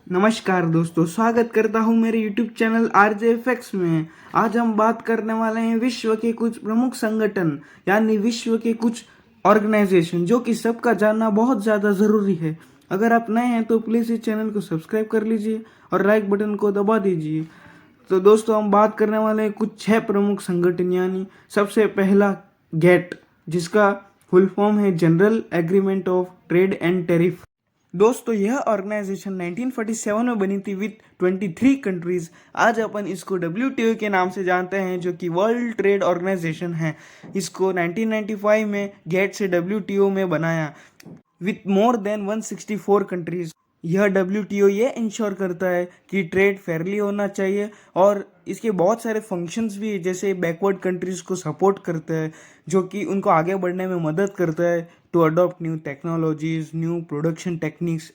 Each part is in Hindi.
नमस्कार दोस्तों, स्वागत करता हूं मेरे YouTube चैनल आरजे फैक्ट्स में। आज हम बात करने वाले हैं विश्व के कुछ प्रमुख संगठन यानी विश्व के कुछ ऑर्गेनाइजेशन जो कि सबका जानना बहुत ज़्यादा ज़रूरी है। अगर आप नए हैं तो प्लीज़ इस चैनल को सब्सक्राइब कर लीजिए और लाइक बटन को दबा दीजिए। तो दोस्तों, हम बात करने वाले हैं कुछ 6 प्रमुख संगठन। यानी सबसे पहला गेट, जिसका फुल फॉर्म है general agreement of trade and tariff. दोस्तों, यह ऑर्गेनाइजेशन 1947 में बनी थी विद 23 कंट्रीज। आज अपन इसको WTO के नाम से जानते हैं, जो कि वर्ल्ड ट्रेड ऑर्गेनाइजेशन है। इसको 1995 में गेट से WTO में बनाया विथ मोर देन 164 कंट्रीज। यह WTO ये इंश्योर करता है कि ट्रेड फेयरली होना चाहिए, और इसके बहुत सारे फंक्शंस भी है, जैसे बैकवर्ड कंट्रीज को सपोर्ट करता है, जो कि उनको आगे बढ़ने में मदद करता है to adopt new technologies, new production techniques.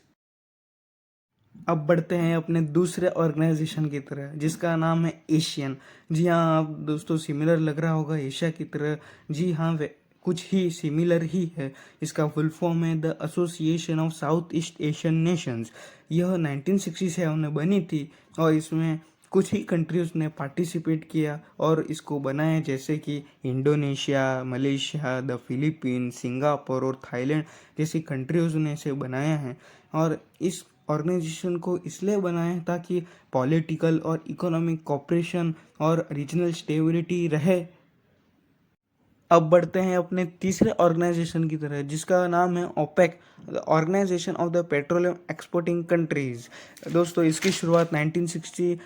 अब बढ़ते हैं अपने दूसरे ऑर्गेनाइजेशन की तरह, जिसका नाम है एशियन। जी हाँ, आप दोस्तों, सिमिलर लग रहा होगा एशिया की तरह। जी हाँ, वे कुछ ही सिमिलर ही है। इसका फुल फॉर्म है the association of south east Asian Nations. यह 1967 में बनी थी, और इसमें कुछ ही कंट्रीज ने पार्टिसिपेट किया और इसको बनाया, जैसे कि Indonesia, Malaysia, the Philippines, Singapore और थाईलैंड जैसी कंट्रीज ने इसे बनाया है। और इस ऑर्गेनाइजेशन को इसलिए बनाया है ताकि पॉलिटिकल और इकोनॉमिक कोऑपरेशन और रीजनल स्टेबिलिटी रहे। अब बढ़ते हैं अपने तीसरे ऑर्गेनाइजेशन की तरह, जिसका नाम है OPEC, organization of the petroleum exporting countries. दोस्तों, इसकी शुरुआत 1960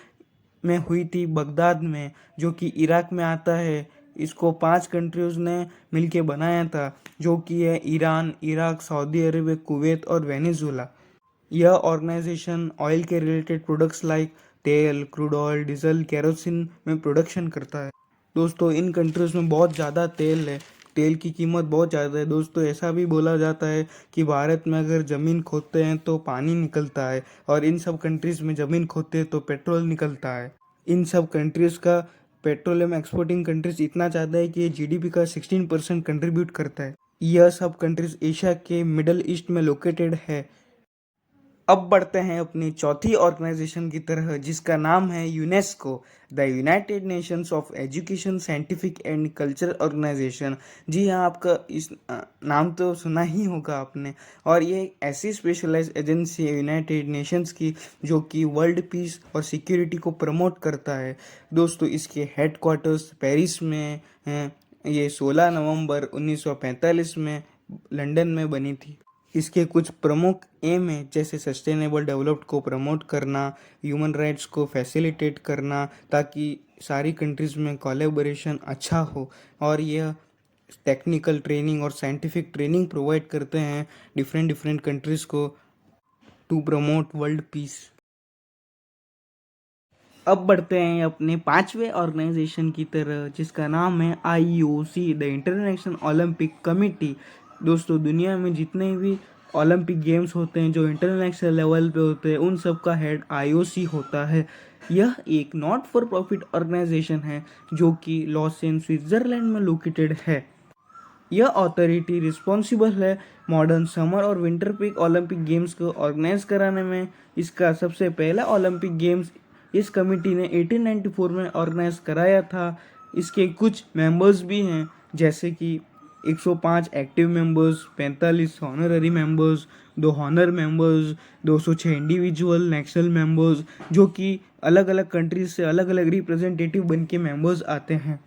में हुई थी बगदाद में, जो कि इराक में आता है। इसको 5 कंट्रीज ने मिलके बनाया था, जो कि है ईरान, इराक, सऊदी अरब, कुवैत और वेनेजुला। यह ऑर्गेनाइजेशन ऑयल के रिलेटेड प्रोडक्ट्स लाइक तेल, क्रूड ऑयल, डीजल, केरोसिन में प्रोडक्शन करता है। दोस्तों, इन कंट्रीज में बहुत ज़्यादा तेल है। तेल की कीमत बहुत ज़्यादा है। दोस्तों, ऐसा भी बोला जाता है कि भारत में अगर ज़मीन खोदते हैं तो पानी निकलता है, और इन सब कंट्रीज़ में ज़मीन खोदते हैं तो पेट्रोल निकलता है। इन सब कंट्रीज़ का पेट्रोलियम एक्सपोर्टिंग कंट्रीज इतना ज़्यादा है कि ये GDP का 16% कंट्रीब्यूट करता है। यह सब कंट्रीज एशिया के मिडल ईस्ट में लोकेटेड है। अब बढ़ते हैं अपनी चौथी ऑर्गेनाइजेशन की तरह, जिसका नाम है UNESCO, the United Nations of Education, Scientific and Culture Organization. जी हाँ, आपका इस नाम तो सुना ही होगा आपने। और ये एक ऐसी स्पेशलाइज्ड एजेंसी है यूनाइटेड नेशंस की, जो कि वर्ल्ड पीस और सिक्योरिटी को प्रमोट करता है। दोस्तों, इसके हेडक्वार्टर्स पेरिस में हैं। ये 16 नवंबर 1945 में लंदन में बनी थी। इसके कुछ प्रमुख एम है, जैसे सस्टेनेबल डेवलप्ड को प्रमोट करना, ह्यूमन राइट्स को फैसिलिटेट करना, ताकि सारी कंट्रीज़ में कोलैबोरेशन अच्छा हो। और यह टेक्निकल ट्रेनिंग और साइंटिफिक ट्रेनिंग प्रोवाइड करते हैं डिफरेंट डिफरेंट कंट्रीज़ को टू प्रमोट वर्ल्ड पीस। अब बढ़ते हैं अपने पांचवें ऑर्गेनाइजेशन की तरह, जिसका नाम है IOC, the international Olympic committee. दोस्तों, दुनिया में जितने भी ओलंपिक गेम्स होते हैं जो इंटरनेशनल लेवल पे होते हैं, उन सब का हेड IOC होता है। यह एक नॉट फॉर प्रॉफिट ऑर्गेनाइजेशन है, जो कि लॉसेन, स्विट्जरलैंड में लोकेटेड है। यह अथॉरिटी रिस्पॉन्सिबल है मॉडर्न समर और विंटर पीक ओलंपिक गेम्स को ऑर्गेनाइज कराने में। इसका सबसे पहला ओलंपिक गेम्स इस कमेटी ने 1894 में ऑर्गेनाइज कराया था। इसके कुछ मेंबर्स भी हैं, जैसे कि 105 active members, 45 honorary members, 2 honour members, 206 individual national members, जो कि अलग अलग कंट्रीज से अलग अलग रिप्रेजेंटेटिव बन के मेंबर्स आते हैं।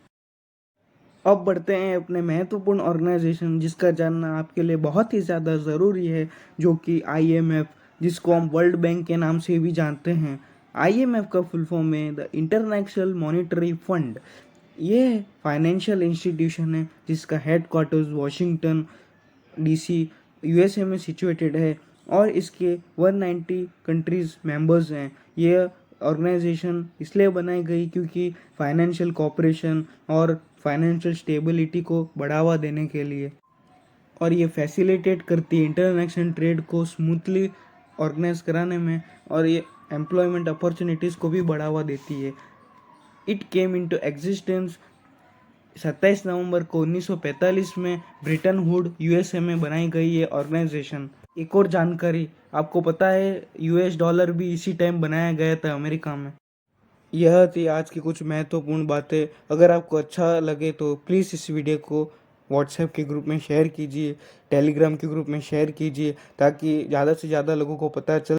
अब बढ़ते हैं अपने महत्वपूर्ण ऑर्गेनाइजेशन, जिसका जानना आपके लिए बहुत ही ज़्यादा ज़रूरी है, जो कि IMF, जिसको हम वर्ल्ड बैंक के नाम से भी जानते हैं। IMF का फुल फॉर्म है द इंटरनेशनल मॉनेटरी फंड। ये फाइनेंशियल इंस्टीट्यूशन है जिसका हेडक्वार्टर्स वॉशिंगटन DC USA में सिचुएटेड है, और इसके 190 कंट्रीज मेंबर्स हैं। ये ऑर्गेनाइजेशन इसलिए बनाई गई क्योंकि फाइनेंशियल कोऑपरेशन और फाइनेंशियल स्टेबिलिटी को बढ़ावा देने के लिए, और ये फैसिलिटेट करती है इंटरनेशनल ट्रेड को स्मूथली ऑर्गेनाइज कराने में, और ये एम्प्लॉयमेंट अपॉर्चुनिटीज़ को भी बढ़ावा देती है। इट केम इनटू एग्जिस्टेंस 27 नवंबर को 1945 में ब्रिटन हुड USA में बनाई गई ये ऑर्गेनाइजेशन। एक और जानकारी, आपको पता है यूएस डॉलर भी इसी टाइम बनाया गया था अमेरिका में। यह थी आज की कुछ महत्वपूर्ण बातें। अगर आपको अच्छा लगे तो प्लीज़ इस वीडियो को व्हाट्सएप के ग्रुप में शेयर कीजिए, टेलीग्राम के ग्रुप में शेयर कीजिए, ताकि ज़्यादा से ज़्यादा लोगों को पता चल